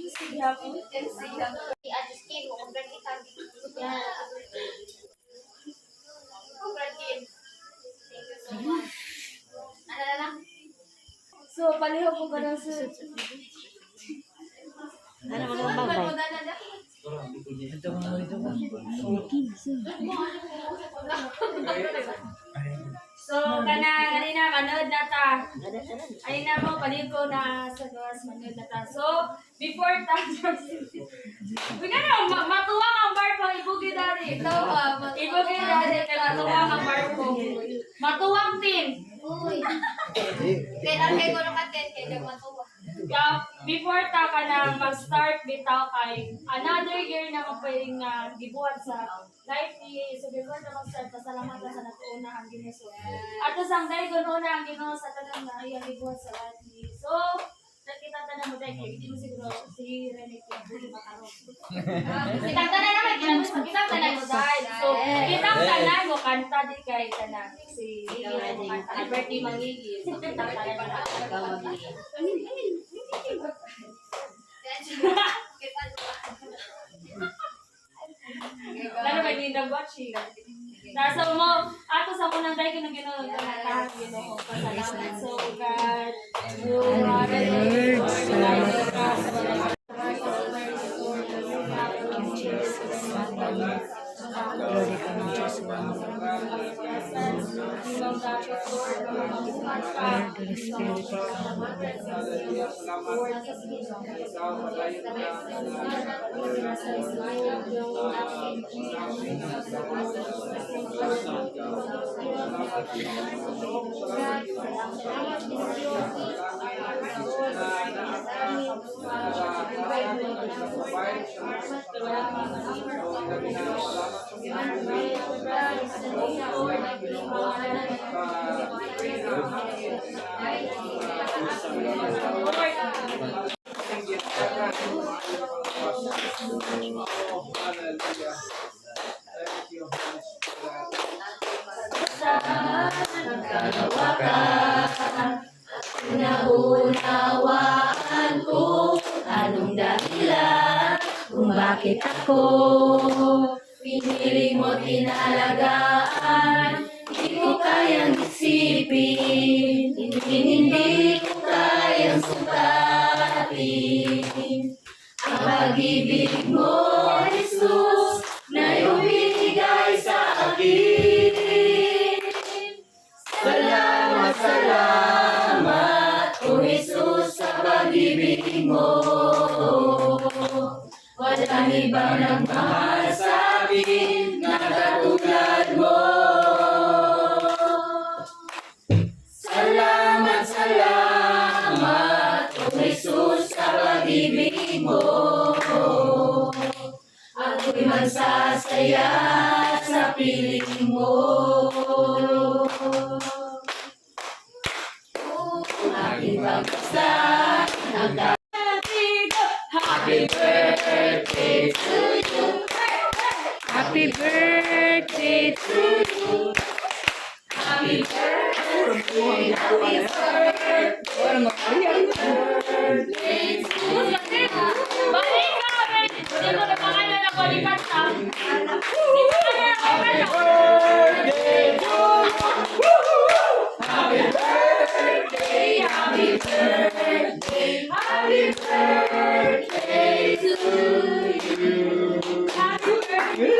Siya po. I-adjustin mo kung ganito ka. Yan. Ano na lang? So, paliho po ka ng sir. Ano mo naman bagay? Ito mo. So, kanina manood na ta. Ay na mo, paligo na sa gawas, manood na ta. So, before ta, Bigyan na, matuwang ang barko, ibugi dari. Ito, ibugi dari, kaya matuwang ang barko. Matuwang din. Uy. Kaya kay ko naman din, kaya matuwang. Before ta ka na mag-start bitaw kay another year na magpwedeng gibuhat sa life ni so before na mag-start pasalamat ka sa natuuna ang Ginoo. At sang dai kuno na ang Ginoo sa tanang na iya gibuhat sa life ni. So nakita ta mo dai kay hindi mo siguro si Rene kay buli makaro. Kita ta na naman kita ta na mo dai. So kita ta na mo kanta di kay kana si Alberti Mangigi. So kita ta na Lalo ba hindi nag-watching? Nasa mo, ato sa unang dahil ko nang gano'n lahat Ginoo. Pasalamat so God. Glory ka ng Diyos. Holy Spirit, Naunawaan ko anong dahilan kung bakit ako pinili mo tinalagaan. Hindi ko kayang isipin, hindi ko kayang sukatin ang pag-ibig mo, Jesus, na iyong binigay sa akin. Salamat, salamat, O Jesus, sa pag-ibig mo. Walang ibang nagmahal sa akin na katulad mo. Salamat, salamat, O Jesus, sa pag-ibig mo. Ako'y magsasaya sa piling mo. Aking pagkasal, Happy birthday to you. happy birthday to you. Happy birthday, happy birthday, birthday to you. Balik ka! Hindi mo na pangalan na balikan ka. Hindi mo na Happy pangalan. birthday to you. Happy birthday, happy birthday, happy birthday to you. Happy birthday!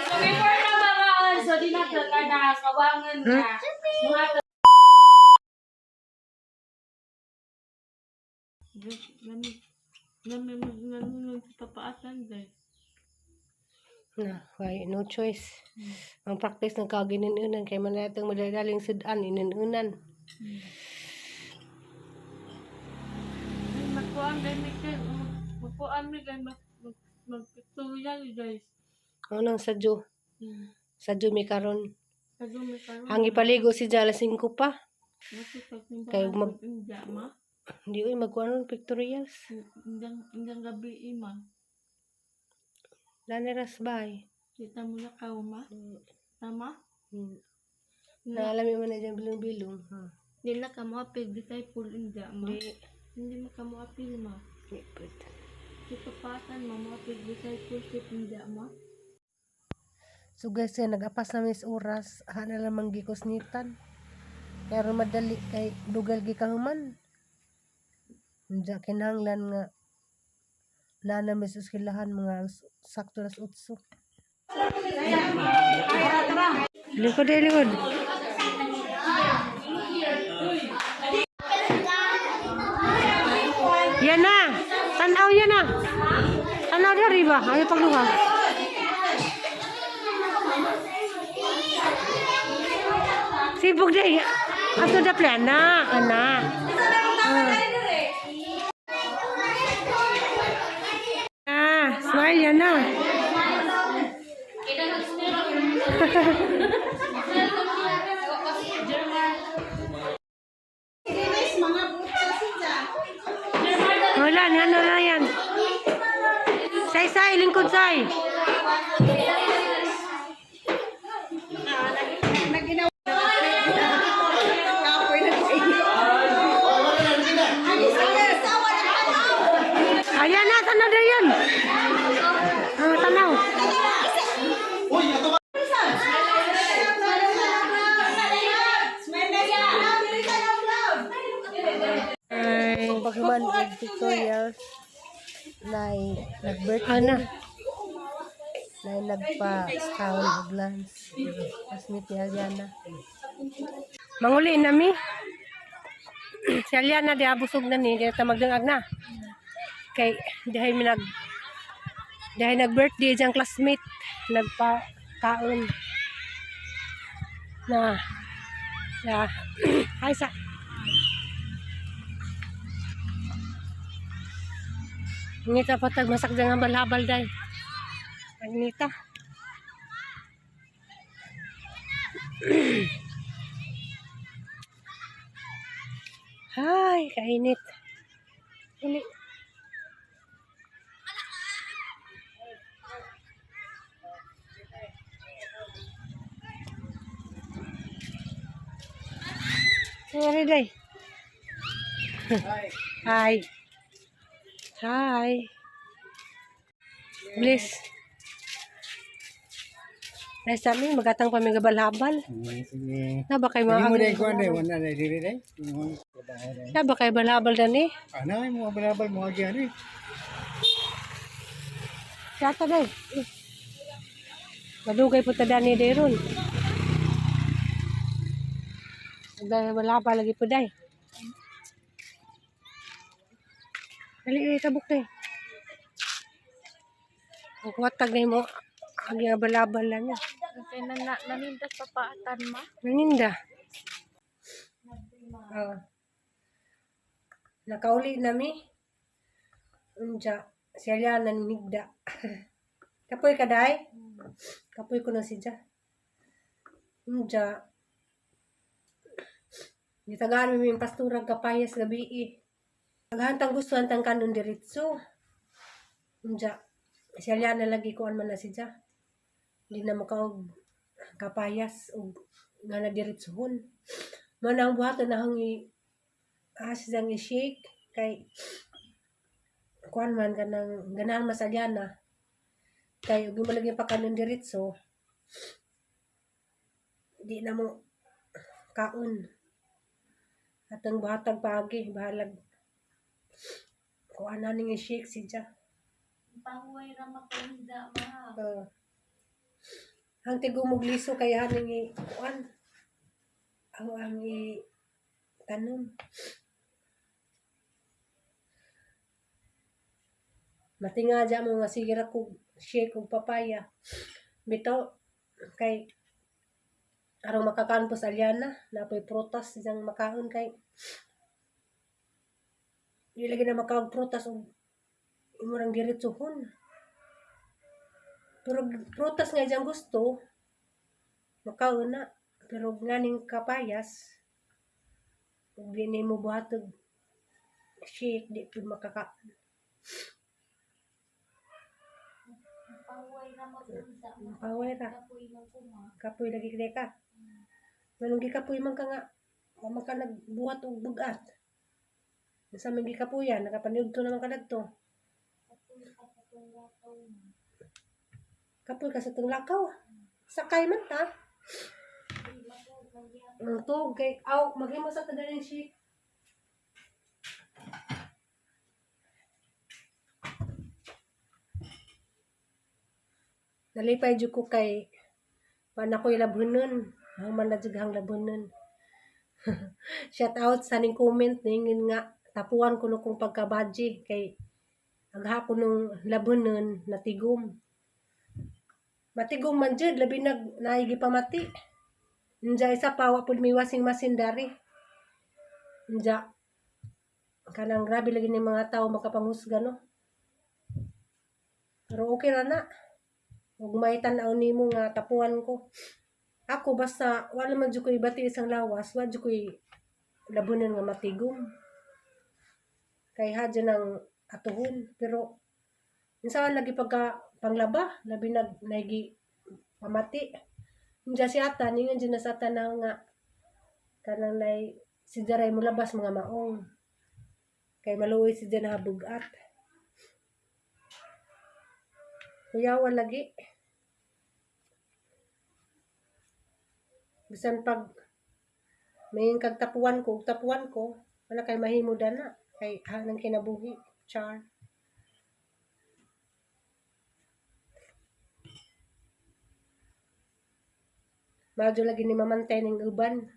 So before na mga so di na ka na kawangan na. Mga Papaatan guys. Na, why, no choice. Ang practice ng kagininunan kay manatang madadaling sudan, ininunan. Magpuan mi guys, magpituyan guys. Anong sadyo? Sadyo mi karon. Kadumi karon. Ang ipaligo si Jala 5 pa. Kayo Kayo ma. Hindi ko magkuhanon pictorials. Indang gabi ima. Laneras bay. Kita mo na kao ma. Tama? Naalami mo na dyan bilong-bilong. Di na ka mo disciple inda ma. Di. Hindi makamuapil ma. Ipod. Sipapatan mo muapil discipleship hindi ma. So guys, yan, nag-apas na mis oras. Hana lamang gikosnitan. Kaya ron madali kay dugal gikahuman. Diya kinahanglan nga nana mis uskilahan mga sakto las utso. Likod eh, likod. Yan na. Tanaw yan na. Tanaw di riba. Ayaw pagluha. Sibog deh. Ato da plana, anak. Smile yan na. Wala, ano na yan. Say, lingkod say. Ayan na, tanaw na yan. Tanaw. Paghuman og tutorial na nag-birthday. Na nagpa-scout og lunch. Kasmit ni Aliana. Manguli nami. Si Aliana di abusog na ni, di ta magdangag na. Kay dihay nag-birthday diyang classmate, nagpa-kaon na ay sa ngita patag masak diyang habal-habal day ngita. Hay, kainit. Ini Sorry, day. Hi. Hi. Bliss. Nice kami, magatang pamigabal-habal. Sige. Na ba kayo Hindi mo mga dahil kuhan dahil. Wala dahil diri dahil. na ba kayo balhabal dani? Ano ay mga balabal mga gyan eh. Sata day. Madugay po ta dani day ron. Dahil balhabal lagi po day. Dali tabok day. Ang kuwatag na mo. Ang balabal lang niya. Kaya nanindas papaatan ma. Naninda. Nakauli nami. Unja. Siya naninigda. Kapoy ka day? Kapoy ko na siya. Unja. Gitagaan mo yung pasturag kapayas gabi eh. Naghantang gusto hantang kanon diritso. Unja. Siya na lagi kuan man na siya. Hindi na makaog kapayas o nga na diritsohon. Manang buhato na hangi siyang i-shake kay kuan man kanang ganahan masalyana kay ug malagi pa kanon diretso di na mo kaon atang buhatag paagi bahalag kuan na ning i-shake siya. Panguway ra makuhinda ma. Ang tigumog liso kaya haning kuan ang tanom. Matinga dyan mo nga sigira kog shake kog papaya. Bitaw kay arong makakaan po sa Aliana na apoy prutas diyang makaon kay di lagi na makaon prutas o imurang diretsohon. Pero prutas nga diyang gusto makaon na. Pero nganing kapayas kung di mo buhatog shake di po makakaon. Panguway ra makuhinda ma. Paway ra. Kapoy man ko ma. Kapoy lagi ka. Manong gikapoy man ka nga. Mama ka nagbuhat og bugat. Sa mga kapuyan, nakapaniog to naman kadagto. Kapoy ka sa itong lakaw. Sakay man ta. Ito, kay, maghimo sa kadaling shake. Nalipay jud ko kay pana ko ilabunon. Ang manajughang labunon. Shout out sa ning comment ningin nga tapuan ko no kung pagkabaji kay aghapon nung labunon natigom. Matigom man jud labi naigi pamati. Nja isa pa wa pud may washing machine dari. Nja kanang grabe lagi ni mga tao makapanghusga no. Pero okay ra na. Ug may tan-aw nimo nga tapuan ko. Ako basta wala man jud ko ibati isang lawas, wa jud ko labunan nga matigom. Kay hadyo nang atuhon pero minsan lagi pagka panglaba, labi naigi pamati. Diya si ata, ningan dyan na sa ata na nga kanang nay si Jaray mo labas mga maong. Kay maluoy si dyan na bugat. Kuyawan lagi. Bisan pag may kagtapuan ko, wala kay mahimo dana. Kay hanang kinabuhi. Char. Madyo lagi ni mamantay ng uban.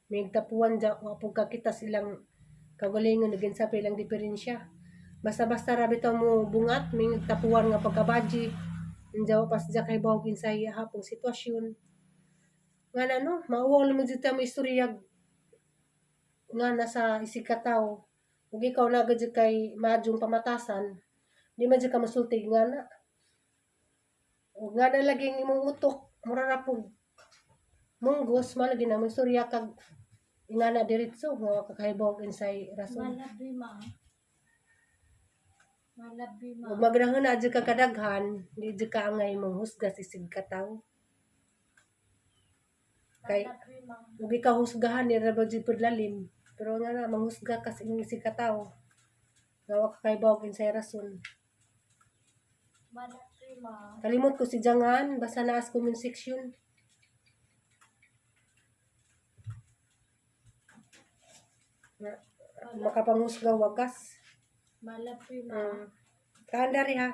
May tapuan dyan, wapog kakita silang kagalingon, naging sa pilang diferensya. Basta-basta rabi ito mo bungat, may tapuan nga pagkabaji. Nandiyaw pas dyan kay bawagin sa hapong sitwasyon. Nga na no, mauwaw mo dito mo istorya nga nasa isikataw. Huwag ikaw na agad kay madyong pamatasan, di man dyan ka masultig nga na. Huwag nga na laging imong utok, murarapog. Munggos, malagi na mo istorya kag nga na diretso, nga kakahibawag insay rason. Malabi ma. Huwag magrahon na dyan ka kadaghan, di dyan ka angay mong husga sisig kataw. Kay, huwag ikaw husgahan, nirabag dyan pudlalim. Pero nga na, manghusga kasi yung isig kataw. Nga kakahibawag insay rason. Kalimot ko si Jangan, basta naas comment section. Makapanghusga wagas. Malabi ma. Kaandari ha.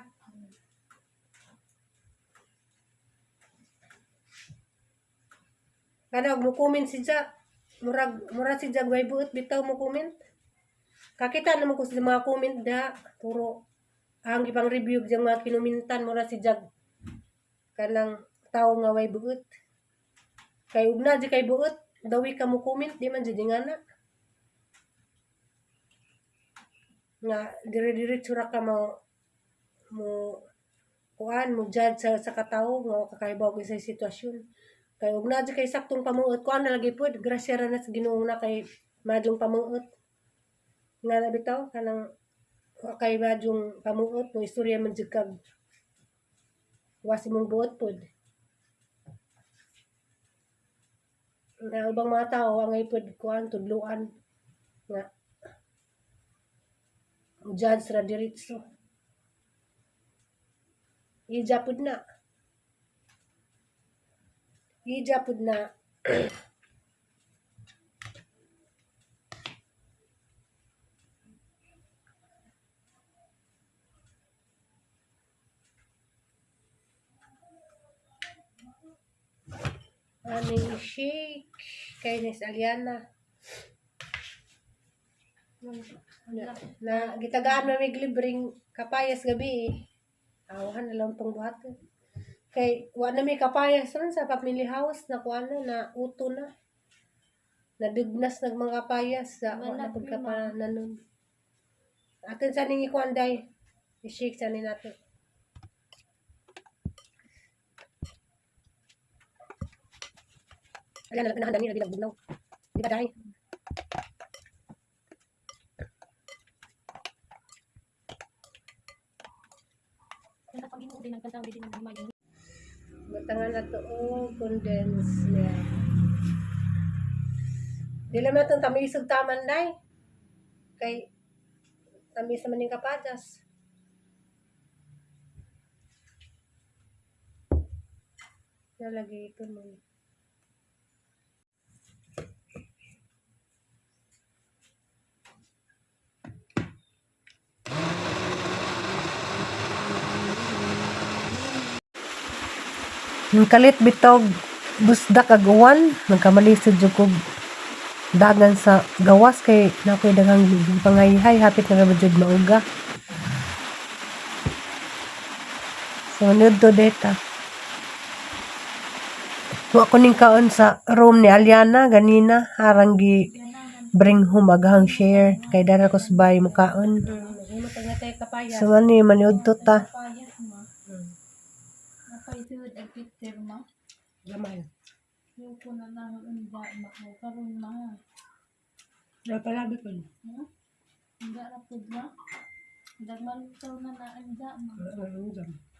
Kana mo comment si Ja. Murag si Jag way buot bitaw mo comment. Kakita naman ko sa mga comment da puro ang ipang review jang mga kinumintan mura si Jag. Kanang tao nga way buot. Kay ugna di kay buot, dawi ka mo comment di man jud nga na. Nga dire-dire tsura ka mo kuan mo judge sa katawo nga kakaibaw ko sa sitwasyon. Kay ug na kay saktong pamuot kuan na lagi pod grasya ra na sa Ginoo na kay madyong pamuot. Nga na bitaw kanang kay madyong pamuot mo istorya man jud kag wasi mong buot pod. Nga ubang mga tao angay pod kuan tudluan nga judge ra diretso. Ijapod na. Aning shake kay Miss Aliana. Na gitagaan na may libreng kapayas gabi eh. Awahan na lang pang buhat. Kay wa na may kapayas ron sa family house na kuan na uto na. Nadugnas nag mga kapayas sa wa na pagkapananon. Atin sa ning ikuan day. I-shake sa ni natin. Ayan na pinahandang ni bilang bugnaw. Di ba day? Batangan na to condense milk. Di lang natin tamisog taman day. Kay Tamis naman yung kapadas. Nalagay ito mo. Yung kalit bitog busda kag uwan, nagkamalisod jud kog dagan sa gawas kay nakoy daghang pangayhay hapit na jud mauga. So nudto data. Wa ko ning kaon sa room ni Aliana ganina harang gi bring home aghang share kay dara ko sabay mo kaon. So mani maniudto ta. Payas ma. Napaisod ang picture ma. Gamay. Yung ko na lang ang unda ma. Karoon ma. Napalabi ko. Unda na po ma. Dagmalutaw na na unda ma.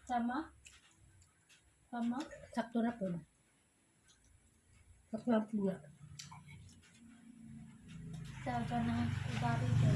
Sama? Sama? Sakto na po. Sakto na po nga. Taga na ibari ko.